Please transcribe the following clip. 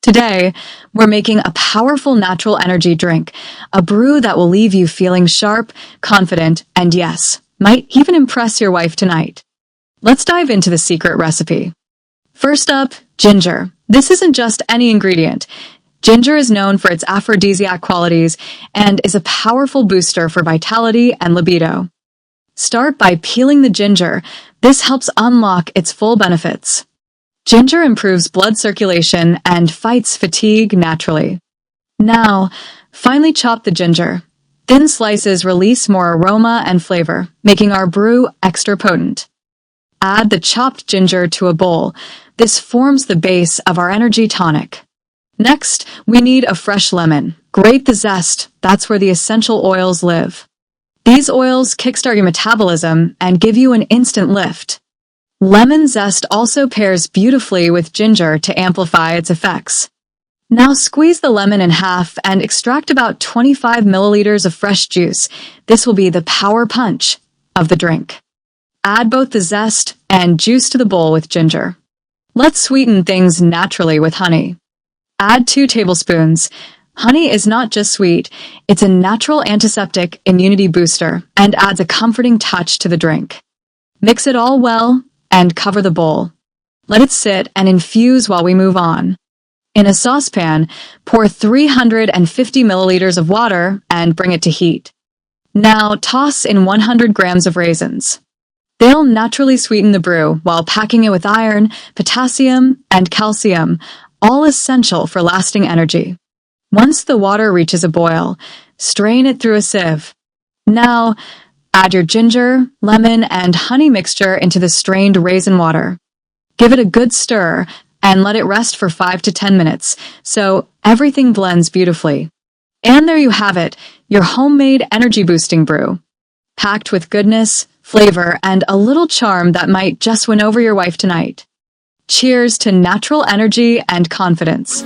Today, we're making a powerful natural energy drink, a brew that will leave you feeling sharp, confident, and yes, might even impress your wife tonight. Let's dive into the secret recipe. First up, ginger. This isn't just any ingredient. Ginger is known for its aphrodisiac qualities and is a powerful booster for vitality and libido. Start by peeling the ginger. This helps unlock its full benefits. Ginger improves blood circulation and fights fatigue naturally. Now, finely chop the ginger. Thin slices release more aroma and flavor, making our brew extra potent. Add the chopped ginger to a bowl. This forms the base of our energy tonic. Next, we need a fresh lemon. Grate the zest, that's where the essential oils live. These oils kickstart your metabolism and give you an instant lift. Lemon zest also pairs beautifully with ginger to amplify its effects. Now squeeze the lemon in half and extract about 25 milliliters of fresh juice. This will be the power punch of the drink. Add both the zest and juice to the bowl with ginger. Let's sweeten things naturally with honey. Add 2 tablespoons. Honey is not just sweet, it's a natural antiseptic immunity booster and adds a comforting touch to the drink. Mix it all well and cover the bowl. Let it sit and infuse while we move on. In a saucepan, pour 350 milliliters of water and bring it to heat. Now toss in 100 grams of raisins. They'll naturally sweeten the brew while packing it with iron, potassium, and calcium, all essential for lasting energy. Once the water reaches a boil, strain it through a sieve. Now, add your ginger, lemon, and honey mixture into the strained raisin water. Give it a good stir and let it rest for 5 to 10 minutes so everything blends beautifully. And there you have it, your homemade energy-boosting brew. Packed with goodness, flavor, and a little charm that might just win over your wife tonight. Cheers to natural energy and confidence.